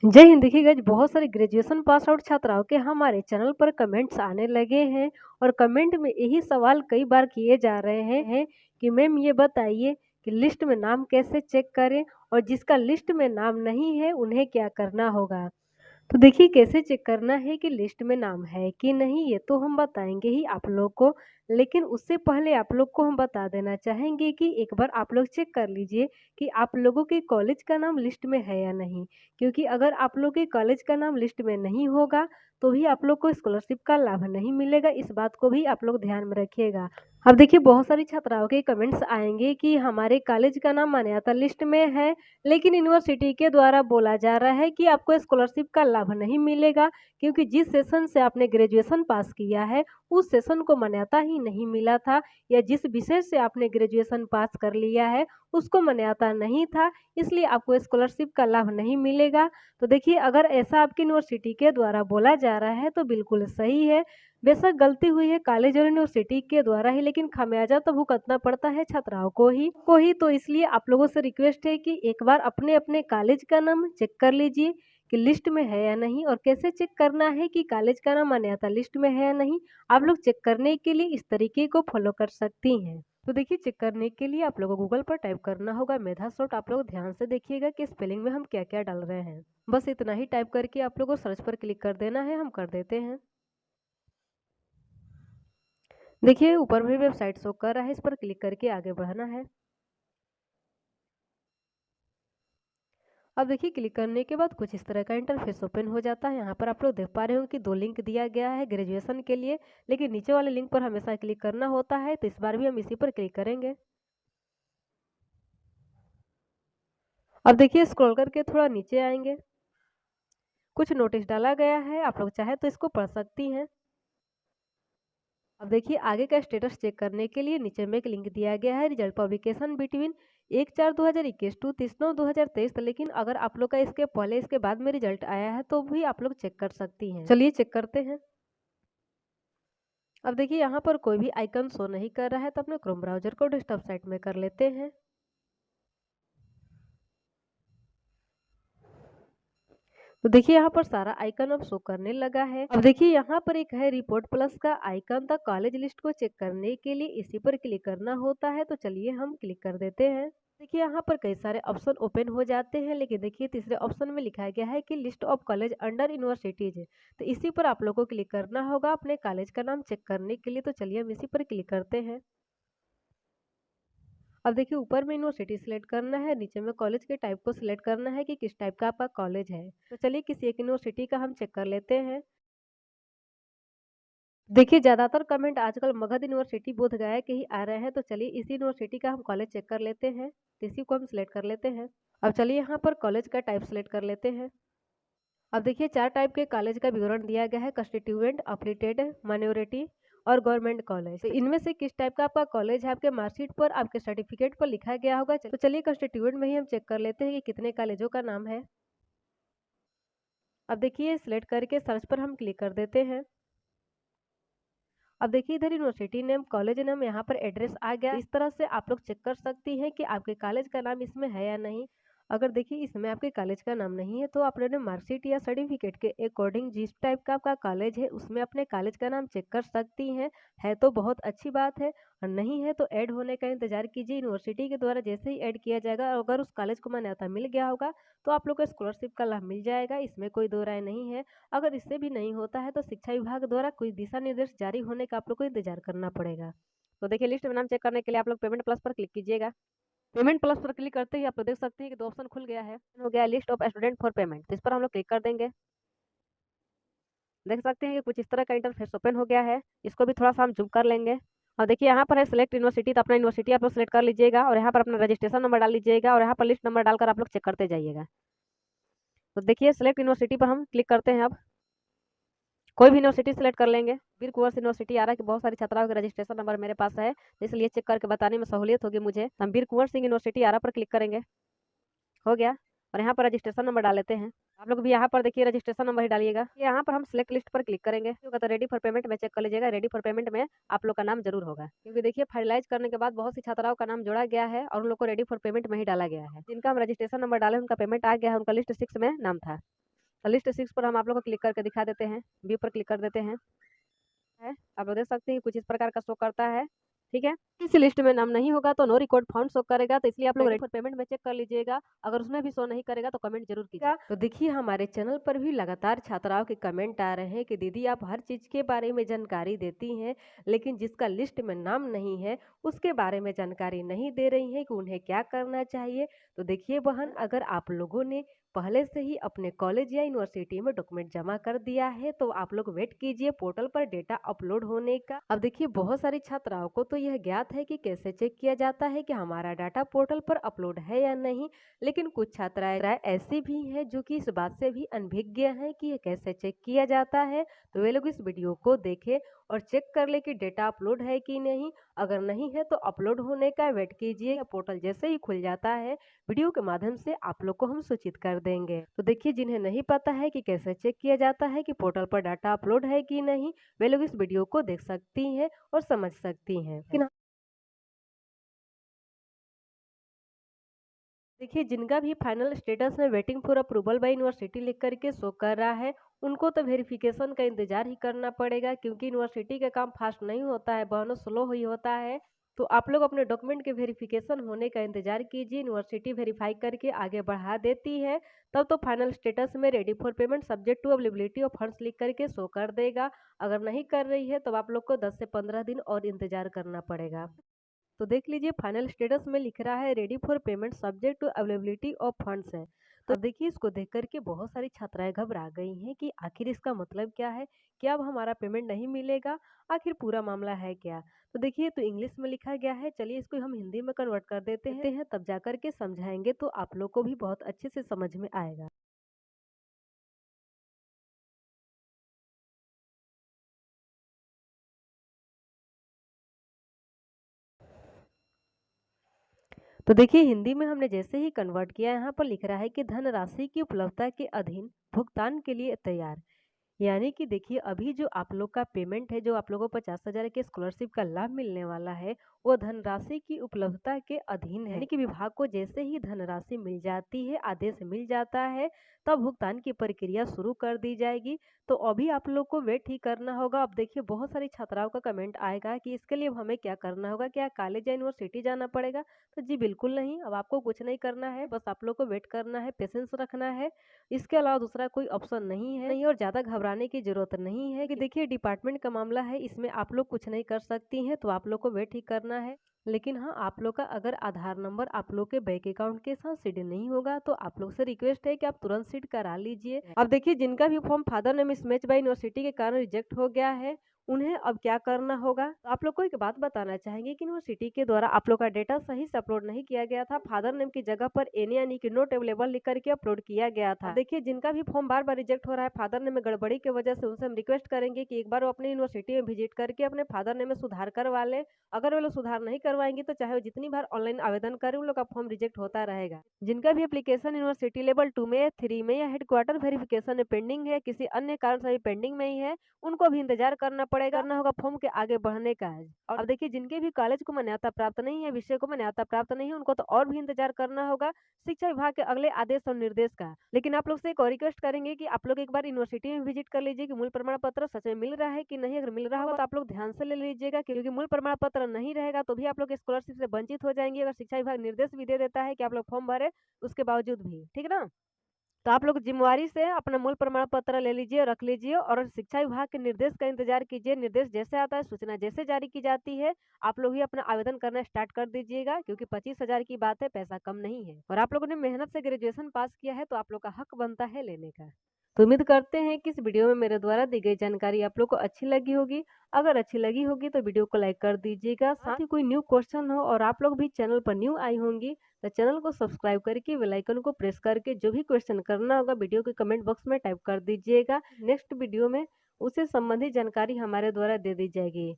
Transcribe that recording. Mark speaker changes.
Speaker 1: जय हिंद। देखिए गाइज, बहुत सारे ग्रेजुएशन पास आउट छात्राओं के हमारे चैनल पर कमेंट्स आने लगे हैं और कमेंट में यही सवाल कई बार किए जा रहे हैं कि मैम ये बताइए कि लिस्ट में नाम कैसे चेक करें और जिसका लिस्ट में नाम नहीं है उन्हें क्या करना होगा। तो देखिए, कैसे चेक करना है कि लिस्ट में नाम है कि नहीं, ये तो हम बताएंगे ही आप लोग को। लेकिन उससे पहले आप लोग को हम बता देना चाहेंगे कि एक बार आप लोग चेक कर लीजिए कि आप लोगों के कॉलेज का नाम लिस्ट में है या नहीं। क्योंकि अगर आप लोग के कॉलेज का नाम लिस्ट में नहीं होगा तो भी आप लोग को स्कॉलरशिप का लाभ नहीं मिलेगा। इस बात को भी आप लोग ध्यान में रखिएगा। अब देखिए, बहुत सारी छात्राओं के कमेंट्स आएंगे कि हमारे कॉलेज का नाम मान्यता लिस्ट में है, लेकिन यूनिवर्सिटी के द्वारा बोला जा रहा है कि आपको स्कॉलरशिप का लाभ नहीं मिलेगा क्योंकि जिस सेशन से आपने ग्रेजुएशन पास किया है उस सेशन को मान्यता ही नहीं मिला था, या जिस विषय से आपने ग्रेजुएशन पास कर लिया है उसको मान्यता नहीं था, इसलिए आपको स्कॉलरशिप का लाभ नहीं मिलेगा। तो देखिए, अगर ऐसा आपकी यूनिवर्सिटी के द्वारा बोला जा रहा है तो बिल्कुल सही है। बेशक गलती हुई है कॉलेज और यूनिवर्सिटी के द्वारा ही, लेकिन खामियाजा तो भुगतना पड़ता है छात्राओं को ही। तो इसलिए आप लोगों से रिक्वेस्ट है कि एक बार अपने अपने कॉलेज का नाम चेक कर लीजिए कि लिस्ट में है या नहीं। और कैसे चेक करना है कि कॉलेज का नाम मान्यता लिस्ट में है या नहीं, आप लोग चेक करने के लिए इस तरीके को फॉलो कर सकती हैं। तो देखिए, चेक करने के लिए आप लोगों को गूगल पर टाइप करना होगा मेधा शॉर्ट। आप लोग ध्यान से देखिएगा कि स्पेलिंग में हम क्या क्या डाल रहे हैं। बस इतना ही टाइप करके आप लोगों को सर्च पर क्लिक कर देना है। हम कर देते हैं। देखिए, ऊपर भी वेबसाइट शो कर रहा है, इस पर क्लिक करके आगे बढ़ना है। अब देखिए, क्लिक करने के बाद कुछ इस तरह का इंटरफेस ओपन हो जाता है। यहाँ पर आप लोग देख पा रहे हो कि 2 लिंक दिया गया है ग्रेजुएशन के लिए, लेकिन नीचे वाले लिंक पर हमेशा क्लिक करना होता है, तो इस बार भी हम इसी पर क्लिक करेंगे। अब देखिए, स्क्रॉल करके थोड़ा नीचे आएंगे, कुछ नोटिस डाला गया है, आप लोग चाहे तो इसको पढ़ सकती हैं। अब देखिए, आगे का स्टेटस चेक करने के लिए नीचे में एक लिंक दिया गया है रिजल्ट पब्लिकेशन बिटवीन 1/4/2021 टू 30/9/2023। लेकिन अगर आप लोग का इसके पहले इसके बाद में रिजल्ट आया है तो भी आप लोग चेक कर सकती हैं। चलिए चेक करते हैं। अब देखिए, यहाँ पर कोई भी आइकन शो नहीं कर रहा है, तो अपने क्रोम ब्राउजर को डेस्कटॉप साइट में कर लेते हैं। तो देखिए, यहाँ पर सारा आइकन अब शो करने लगा है। अब देखिए, यहाँ पर एक है रिपोर्ट प्लस का आइकन था। कॉलेज लिस्ट को चेक करने के लिए इसी पर क्लिक करना होता है, तो चलिए हम क्लिक कर देते हैं। देखिए, यहाँ पर कई सारे ऑप्शन ओपन हो जाते हैं, लेकिन देखिए तीसरे ऑप्शन में लिखा गया है कि list of college under universities, तो इसी पर आप लोगों को क्लिक करना होगा अपने कॉलेज का नाम चेक करने के लिए। तो चलिए हम इसी पर क्लिक करते हैं। अब देखिए, ऊपर में यूनिवर्सिटी सिलेक्ट करना है, नीचे में कॉलेज के टाइप को सिलेक्ट करना है कि किस टाइप का आपका कॉलेज है। तो चलिए किसी एक यूनिवर्सिटी का हम चेक कर लेते हैं। देखिए, ज़्यादातर कमेंट आजकल मगध यूनिवर्सिटी बोधगया के ही आ रहे हैं, तो चलिए इसी यूनिवर्सिटी का हम कॉलेज चेक कर लेते हैं। तो इसी को हम सिलेक्ट कर लेते हैं। अब चलिए यहाँ पर कॉलेज का टाइप सिलेक्ट कर लेते हैं। अब देखिए, 4 टाइप के कॉलेज का विवरण दिया गया है, कंस्टिट्यूएंट, अफिलिएटेड, माइनॉरिटी और गवर्नमेंट कॉलेज। तो इनमें से किस टाइप का आपका कॉलेज है, आपके मार्कशीट पर, आपके सर्टिफिकेट पर लिखा गया होगा। तो चलिए कंस्टिट्यूएंट में ही हम चेक कर लेते हैं कि कितने कॉलेजों का नाम है। अब देखिए, सिलेक्ट करके सर्च पर हम क्लिक कर देते हैं। अब देखिए, इधर यूनिवर्सिटी नेम, कॉलेज नेम, यहाँ पर एड्रेस आ गया। इस तरह से आप लोग चेक कर सकती हैं कि आपके कॉलेज का नाम इसमें है या नहीं। अगर देखिए इसमें आपके कॉलेज का नाम नहीं है तो आप अपने मार्कशीट या सर्टिफिकेट के अकॉर्डिंग जिस टाइप का आपका कॉलेज है उसमें अपने कॉलेज का नाम चेक कर सकती हैं। है तो बहुत अच्छी बात है, और नहीं है तो ऐड होने का इंतजार कीजिए। यूनिवर्सिटी के द्वारा जैसे ही ऐड किया जाएगा, अगर उस कॉलेज को मान्यता मिल गया होगा तो आप लोग को स्कॉलरशिप का लाभ मिल जाएगा, इसमें कोई दो राय नहीं है। अगर इससे भी नहीं होता है तो शिक्षा विभाग द्वारा कुछ दिशा निर्देश जारी होने का आप लोग को इंतजार करना पड़ेगा। तो देखिए, लिस्ट में नाम चेक करने के लिए आप लोग पेमेंट प्लस पर क्लिक कीजिएगा। पेमेंट प्लस पर क्लिक करते ही आप लोग देख सकते हैं कि 2 ऑप्शन खुल गया है। हो गया list of student for payment, तो इस पर हम लोग क्लिक कर देंगे। देख सकते हैं कि कुछ इस तरह का इंटरफेस ओपन हो गया है। इसको भी थोड़ा सा हम जूम कर लेंगे। और देखिए, यहाँ पर है सिलेक्ट यूनिवर्सिटी, तो अपना यूनिवर्सिटी आप लोग सिलेक्ट कर लीजिएगा और यहाँ पर अपना रजिस्ट्रेशन नंबर डाल लीजिएगा और यहाँ पर लिस्ट नंबर डालकर आप लोग चेक करते जाइएगा। तो देखिए, सिलेक्ट यूनिवर्सिटी पर हम क्लिक करते हैं। अब कोई भी यूनिवर्सिटी सिलेक्ट कर लेंगे। वीर कुंवर यूनिवर्सिटी आ रहा है कि बहुत सारी छात्राओं का रजिस्ट्रेशन नंबर मेरे पास है, इसलिए चेक करके बताने में सहूलियत होगी मुझे। हम वीर कुंवर सिंह यूनिवर्सिटी आ रहा पर क्लिक करेंगे। हो गया, और यहाँ पर रजिस्ट्रेशन नंबर डाल लेते हैं। आप लोग भी यहाँ पर देखिए रजिस्ट्रेशन नंबर ही डालिएगा। यहाँ पर हम सिलेक्ट लिस्ट पर क्लिक करेंगे, होगा तो रेडी फॉर पेमेंट में चेक कर लीजिएगा। रेडी फॉर पेमेंट में आप लोग का नाम जरूर होगा, क्योंकि देखिए फाइनलाइज करने के बाद बहुत सी छात्राओं का नाम जोड़ा गया है और उन लोग को रेडी फॉर पेमेंट में ही डाला गया है। जिनका हम रजिस्ट्रेशन नंबर डाले उनका पेमेंट आ गया है, उनका लिस्ट 6 में नाम था। लिस्ट 6 पर हम आप लोग को क्लिक करके दिखा देते हैं। व्यू पर क्लिक कर देते हैं। आप लोग देख सकते हैं कुछ इस प्रकार का शो करता है। ठीक है, इस लिस्ट में नाम नहीं होगा तो नो रिकॉर्ड फाउंड शो करेगा, तो इसलिए आप लोग रेडी फॉर पेमेंट में चेक कर लीजिएगा। अगर उसमें भी शो नहीं करेगा तो कमेंट जरूर कीजिएगा। तो देखिए हमारे चैनल पर भी लगातार छात्राओं के कमेंट आ रहे हैं कि दीदी आप हर चीज के बारे में जानकारी देती हैं, लेकिन जिसका लिस्ट में नाम नहीं है उसके बारे में जानकारी नहीं दे रही हैं कि उन्हें क्या करना चाहिए। तो देखिए बहन, अगर आप लोगों ने पहले से ही अपने कॉलेज या यूनिवर्सिटी में डॉक्यूमेंट जमा कर दिया है तो आप लोग वेट कीजिए पोर्टल पर डेटा अपलोड होने का। अब देखिए बहुत सारी छात्राओं को तो यह ज्ञात है कि कैसे चेक किया जाता है कि हमारा डाटा पोर्टल पर अपलोड है या नहीं, लेकिन कुछ छात्राएं ऐसी भी हैं जो कि इस बात से भी अनभिज्ञ हैं कि यह कैसे चेक किया जाता है। तो वे लोग इस वीडियो को देखें और चेक कर ले कि डेटा अपलोड है कि नहीं। अगर नहीं है तो अपलोड होने का वेट कीजिए। पोर्टल जैसे ही खुल जाता है वीडियो के माध्यम से आप लोग को हम सूचित कर देंगे। तो देखिए जिन्हें नहीं पता है कि कैसे चेक किया जाता है कि पोर्टल पर डाटा अपलोड है कि नहीं, वे लोग इस वीडियो को देख सकती हैं और समझ सकती हैं। देखिए जिनका भी फाइनल स्टेटस में waiting for approval bye university लिख करके शो कर रहा है, उनको तो वेरिफिकेशन का इंतजार ही करना पड़ेगा, क्योंकि यूनिवर्सिटी का काम फास्ट नहीं होता है, बहुत स्लो ही होता है। तो आप लोग अपने डॉक्यूमेंट के वेरिफिकेशन होने का इंतजार कीजिए, यूनिवर्सिटी वेरीफाई करके आगे बढ़ा देती है। तब तो फाइनल स्टेटस में ready for payment subject to availability of funds लिख करके शो कर देगा। अगर नहीं कर रही है तो आप लोग को 10 से 15 दिन और इंतजार करना पड़ेगा। तो देख लीजिए फाइनल स्टेटस में लिख रहा है ready for payment subject to availability of funds है। तो देखिए इसको देख करके बहुत सारी छात्राएं घबरा गई हैं कि आखिर इसका मतलब क्या है, क्या अब हमारा पेमेंट नहीं मिलेगा, आखिर पूरा मामला है क्या। तो देखिए तो इंग्लिश में लिखा गया है, चलिए इसको हम हिंदी में कन्वर्ट कर देते हैं तब जाकर के समझाएंगे तो आप लोग को भी बहुत अच्छे से समझ में आएगा। तो देखिए हिंदी में हमने जैसे ही कन्वर्ट किया, यहाँ पर लिख रहा है कि धनराशि की उपलब्धता के अधीन भुगतान के लिए तैयार। यानी कि देखिए अभी जो आप लोग का पेमेंट है, जो आप लोगों को 50,000 के स्कॉलरशिप का लाभ मिलने वाला है, वो धनराशि की उपलब्धता के अधीन है। यानी कि विभाग को जैसे ही धनराशि मिल जाती है, आदेश मिल जाता है, तब भुगतान की प्रक्रिया शुरू कर दी जाएगी। तो अभी आप लोग को वेट ही करना होगा। अब देखिए बहुत सारी छात्राओं का कमेंट आएगा कि इसके लिए अब हमें क्या करना होगा, क्या कॉलेज या यूनिवर्सिटी जाना पड़ेगा। तो जी बिल्कुल नहीं, अब आपको कुछ नहीं करना है, बस आप लोग को वेट करना है, पेशेंस रखना है। इसके अलावा दूसरा कोई ऑप्शन नहीं है, नहीं, और ज़्यादा घबराने की ज़रूरत नहीं है कि देखिए डिपार्टमेंट का मामला है, इसमें आप लोग कुछ नहीं कर सकती हैं, तो आप लोग को वेट ही करना है। लेकिन हाँ, आप लोग का अगर आधार नंबर आप लोग के बैंक अकाउंट के साथ सीड नहीं होगा तो आप लोग से रिक्वेस्ट है कि आप तुरंत सीड करा लीजिए। अब देखिए जिनका भी form father name mismatch by university के कारण रिजेक्ट हो गया है, उन्हें अब क्या करना होगा। तो आप लोग को एक बात बताना चाहेंगे कि यूनिवर्सिटी के द्वारा आप लोग का डेटा सही से अपलोड नहीं किया गया था, फादर नेम की जगह पर एनी यानी कि नॉट अवेलेबल लिख करके अपलोड किया गया था। देखिए जिनका भी फॉर्म बार बार रिजेक्ट हो रहा है फादर नेम में गड़बड़ी की वजह से, उनसे हम रिक्वेस्ट करेंगे कि एक बार वो अपनी यूनिवर्सिटी में विजिट करके अपने फादर नेम में सुधार करवा ले। अगर वो लोग सुधार नहीं करवाएंगे तो चाहे वो जितनी बार ऑनलाइन आवेदन करें, उन लोग का फॉर्म रिजेक्ट होता रहेगा। जिनका भी एप्लीकेशन यूनिवर्सिटी लेवल 2 में, 3 में या हेडक्वार्टर वेरिफिकेशन में पेंडिंग है, किसी अन्य कारण से भी पेंडिंग में ही है, उनको भी इंतजार करना पड़ेगा, करना होगा फॉर्म के आगे बढ़ने का है। और अब देखिए जिनके भी कॉलेज को मान्यता प्राप्त नहीं है, विषय को मान्यता प्राप्त नहीं है, उनको तो और भी इंतजार करना होगा शिक्षा विभाग के अगले आदेश और निर्देश का। लेकिन आप लोग से एक और रिक्वेस्ट करेंगे कि आप लोग एक बार यूनिवर्सिटी में विजिट कर लीजिए कि मूल प्रमाण पत्र सच में मिल रहा है कि नहीं। अगर मिल रहा होगा तो आप लोग ध्यान से ले लीजिएगा, क्योंकि मूल प्रमाण पत्र नहीं रहेगा तो भी आप लोग स्कॉलरशिप से वंचित हो जाएंगे। अगर शिक्षा विभाग निर्देश भी दे देता है कि आप लोग फॉर्म भरे उसके बावजूद भी, ठीक है ना। तो आप लोग जिम्मेवारी से अपना मूल प्रमाण पत्र ले लीजिए, रख लीजिए और शिक्षा विभाग के निर्देश का इंतजार कीजिए। निर्देश जैसे आता है, सूचना जैसे जारी की जाती है, आप लोग ही अपना आवेदन करना स्टार्ट कर दीजिएगा, क्योंकि 25,000 की बात है, पैसा कम नहीं है। और आप लोगों ने मेहनत से ग्रेजुएशन पास किया है तो आप लोग का हक बनता है लेने का। तो उम्मीद करते हैं कि इस वीडियो में मेरे द्वारा दी गई जानकारी आप लोग को अच्छी लगी होगी। अगर अच्छी लगी होगी तो वीडियो को लाइक कर दीजिएगा। साथ ही कोई न्यू क्वेश्चन हो और आप लोग भी चैनल पर न्यू आई होंगी तो चैनल को सब्सक्राइब करके बेल आइकन को प्रेस करके जो भी क्वेश्चन करना होगा वीडियो के कमेंट बॉक्स में टाइप कर दीजिएगा। नेक्स्ट वीडियो में उससे संबंधित जानकारी हमारे द्वारा दे दी जाएगी।